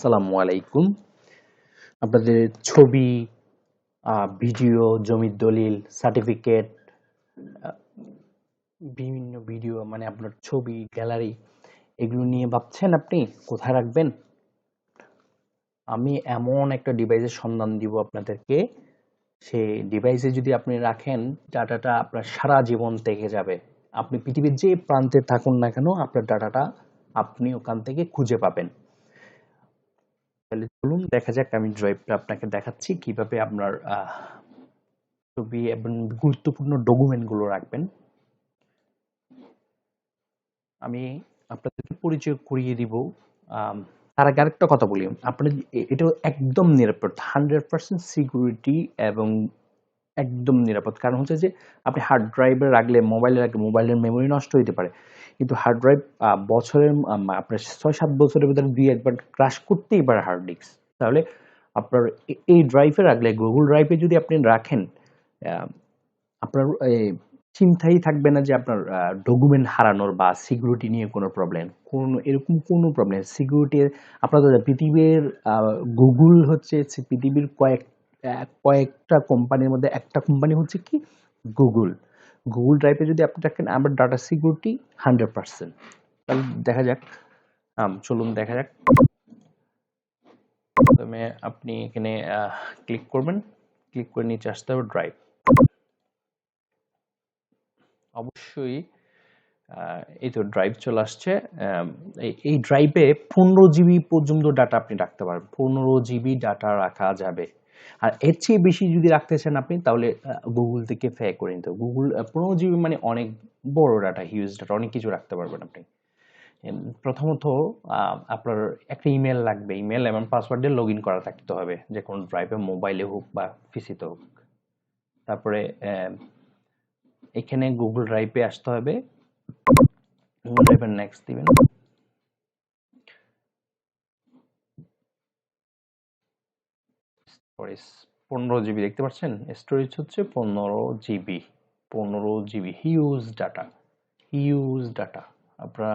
আসসালামু আলাইকুম। আপনাদের ছবি, ভিডিও, জমির দলিল, সার্টিফিকেট, বিভিন্ন ভিডিও মানে আপনার ছবি, গ্যালারি এগুলো নিয়ে ভাবছেন আপনি কোথায় রাখবেন? আমি এমন একটা ডিভাইসের সন্ধান দিব আপনাদেরকে, সেই ডিভাইসে যদি আপনি রাখেন ডাটাটা আপনার সারা জীবন থেকে যাবে। আপনি পৃথিবীর যে প্রান্তে থাকুন না কেন আপনার ডাটাটা আপনি ওখান থেকে খুঁজে পাবেন। তাহলে চলুন দেখা যাক, আমি ড্রাইভটা আপনাকে দেখাচ্ছি কিভাবে আপনার ছবি এবং গুরুত্বপূর্ণ ডকুমেন্টগুলো রাখবেন। আমি আপনাদেরকে পরিচয় করিয়ে দিব। তার আগে আরেকটা কথা বলি, আপনার এটা একদম নিরাপদ, 100% সিকিউরিটি এবং একদম নিরাপদ। কারণ হচ্ছে যে আপনি হার্ড ড্রাইভে রাখলে, মোবাইলের মেমোরি নষ্ট হতে পারে, কিন্তু হার্ড ড্রাইভ বছরের আপনার 6-7 বছরের ভিতরে 2-1 বার ক্রাশ করতেই পারে হার্ড ডিস্ক। তাহলে আপনার এই ড্রাইভে রাখলে, গুগল ড্রাইভে যদি আপনি রাখেন, আপনার চিন্তাই থাকবে না যে আপনার ডকুমেন্ট হারানোর বা সিকিউরিটি নিয়ে কোনো প্রবলেম, এরকম কোনো প্রবলেম। সিকিউরিটি আপনার পৃথিবীর গুগল হচ্ছে পৃথিবীর কয়েকটা কোম্পানির মধ্যে একটা কোম্পানি হচ্ছে কি গুগল। গুগল ড্রাইভে যদি আপনি দেখেন আমার ডাটা সিকিউরিটি 100%। তাহলে দেখা যাক, চলুন দেখা যাক। প্রথমে আপনি এখানে ক্লিক করবেন, ক্লিক করে নিচে আসতে হবে ড্রাইভ। অবশ্যই এই তো ড্রাইভ চলে আসছে। এই ড্রাইভে 15 জিবি পর্যন্ত ডাটা আপনি রাখতে পারবেন, 15 জিবি ডাটা রাখা যাবে। আর এর চেয়ে বেশি যদি রাখতে চান আপনি, তাহলে গুগল থেকে পে করে নিতে হবে। গুগল 15 জিবি মানে অনেক বড় ডাটা, হিউজ ডাটা, অনেক কিছু রাখতে পারবেন আপনি। প্রথমত আপনার একটা ইমেল লাগবে, ইমেল এবং পাসওয়ার্ড দিয়ে লগ ইন করা থাকতে হবে, যে কোনো ড্রাইভে, মোবাইলে হোক বা পিসিতে হোক। তারপরে এখানে গুগল ড্রাইভে আসতে হবে, গুগল ড্রাইভের নেক্সট দিবেন। স্টোরেজ 15 জিবি দেখতে পাচ্ছেন, স্টোরেজ হচ্ছে 15 GB. 15 GB huge data, huge data. আপনারা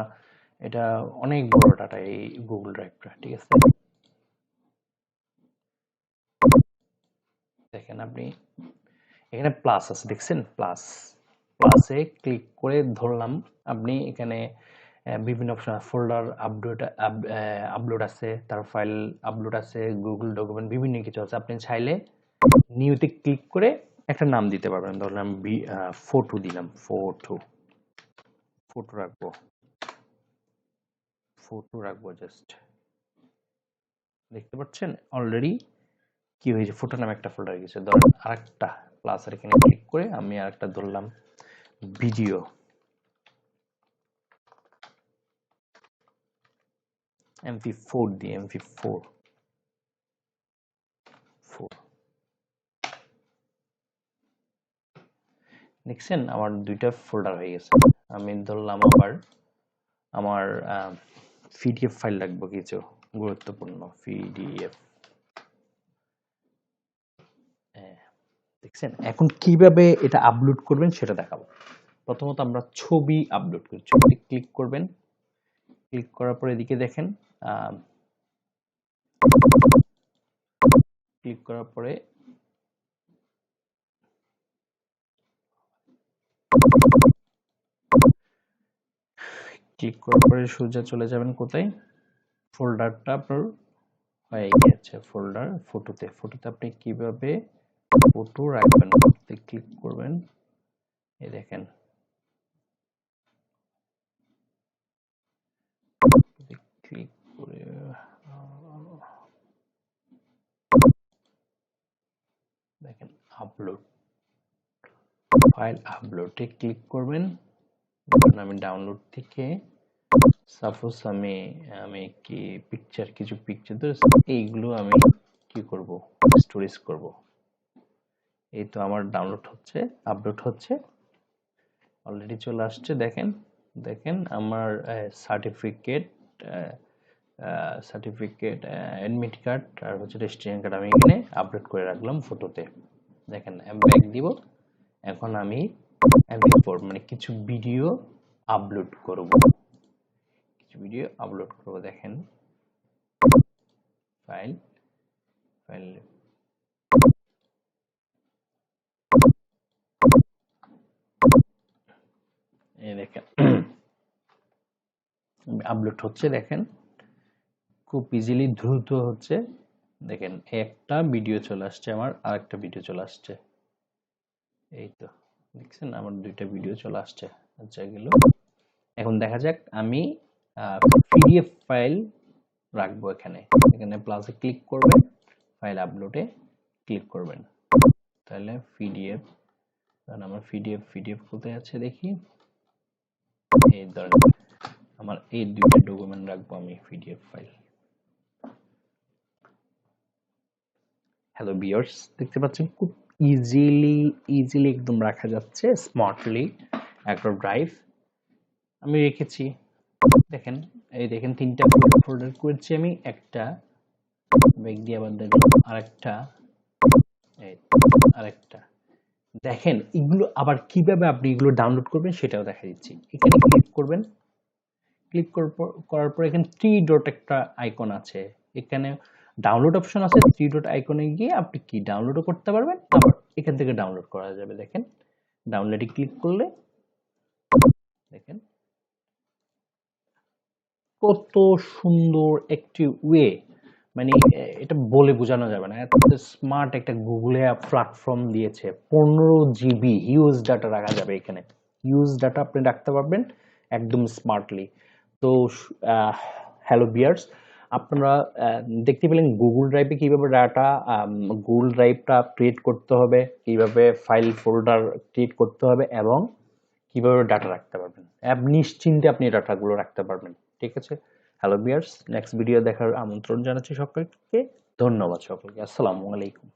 এটা অনেক বড় ডাটা এই গুগল ড্রাইভটা, ঠিক আছে। দেখেন আপনি এখানে প্লাস আছে, দেখছেন প্লাস, প্লাসে ক্লিক করে ধরলাম। আপনি এখানে বিভিন্ন অপশন, ফোল্ডার আপলোড আছে, তার ফাইল আপলোড আছে, গুগল ডকুমেন্ট, বিভিন্ন কিছু আছে। আপনি চাইলে নিউতে ক্লিক করে একটা নাম দিতে পারবেন। ধরলাম ফটো দিলাম, ফটো রাখবো, জাস্ট। দেখতে পাচ্ছেন অলরেডি কি হয়েছে, ফটো নামে একটা ফোল্ডার গেছে। ধরেন আরেকটা প্লাস আর এখানে ক্লিক করে আমি আরেকটা ধরলাম ভিডিও, MP4 দিয়ে, MP4 দেখছেন আমার দুইটা ফোল্ডার হয়ে গেছে। আমি ধরলাম আবার আমার পিডিএফ ফাইল রাখবো, কিছু গুরুত্বপূর্ণ পিডিএফ। দেখছেন এখন কিভাবে এটা আপলোড করবেন সেটা দেখাবো। প্রথমত আমরা ছবি আপলোড করি, ছবিতে ক্লিক করবেন, ক্লিক করার পরে এদিকে দেখেন, ক্লিক করার পরে সোজা চলে যাবেন কোথায়, ফোল্ডারটা আপনার হয়ে গেছে, ফোল্ডার ফটোতে। ফটোতে আপনি কিভাবে ফটো রাখবেন, ফটোতে ক্লিক করবেন, এই দেখেন ক্লিক করে দেখেন আপলোড, ফাইল আপলোডে ক্লিক করবেন। আমি ডাউনলোড থেকে সাপোজ আমি কি কিছু পিকচার এইগুলো আমি কি করব, স্টোরেজ করব। এই তো আমার ডাউনলোড হচ্ছে, আপলোড হচ্ছে, অলরেডি চলে আসছে। দেখেন আমার সার্টিফিকেট, অ্যাডমিট কার্ড আর হচ্ছে রেজিস্ট্রেশন কার্ড আমি এখানে আপলোড করে রাখলাম ফটোতে। দেখেন ব্যাক দিব, এখন আমি MP4 মানে কিছু ভিডিও আপলোড করব, দেখেন ফাইল ফাইল এই দেখেন আপলোড হচ্ছে, দেখেন খুব ইজিলি দ্রুত হচ্ছে। দেখেন একটা ভিডিও চলে আসছে, আমার আরেকটা ভিডিও চলে আসছে, এই তো দেখছেন আমার দুইটা ভিডিও চলে আসছে। আচ্ছা এগুলো এখন দেখা যাক, আমি পিডিএফ ফাইল রাখবো এখানে। এখানে প্লাসে ক্লিক করবেন, ফাইল আপলোডে ক্লিক করবেন, তাহলে পিডিএফ, কারণ আমার পিডিএফ কোথায় আছে দেখি, এই ধরেন আমার এই দুইটা ডকুমেন্ট রাখবো আমি পিডিএফ ফাইল। হ্যালো ভিউয়ার্স, দেখতে পাচ্ছেন খুব ইজিলি একদম রাখা যাচ্ছে স্মার্টলি একটা ড্রাইভ আমি রেখেছি। দেখেন এই দেখেন তিনটা ফোল্ডার করেছি আমি, একটা ব্যাক দিয়ে আবার দেখুন আরেকটা, এই আরেকটা। দেখেন এগুলো আবার কিভাবে আপনি এগুলো ডাউনলোড করবেন সেটাও দেখা দিচ্ছি। এখানে ক্লিক করবেন, ক্লিক করার পর এখানে থ্রি ডট একটা আইকন আছে, এখানে ডাউনলোড অপশন আছে। থ্রি ডট আইকনে গিয়ে আপনি কি ডাউনলোডও করতে পারবেন, আবার এখান থেকে ডাউনলোড করা যাবে। দেখেন ডাউনলোডে ক্লিক করলে দেখেন কত সুন্দর একটি ওয়ে, মানে এটা বলে বোঝানো যাবে না, এত স্মার্ট একটা গুগলে প্ল্যাটফর্ম দিয়েছে। 15 GB হিউজ ডাটা রাখা যাবে এখানে, হিউজ ডাটা আপনি রাখতে পারবেন একদম স্মার্টলি। তো হ্যালো বিয়ার্স, আপনারা দেখতে পেলেন গুগল ড্রাইভে কিভাবে ডাটা, গুগল ড্রাইভটা ক্রিয়েট করতে হবে, কিভাবে ফাইল ফোল্ডার ক্রিয়েট করতে হবে, এবং কিভাবে ডাটা রাখতে পারবেন। নিশ্চিন্তে আপনি ডাটাগুলো রাখতে পারবেন। ঠিক আছে হ্যালো বিয়ার্স, নেক্সট ভিডিও দেখার আমন্ত্রণ জানাচ্ছি সকলকে। ধন্যবাদ সকলকে, আসসালামু আলাইকুম।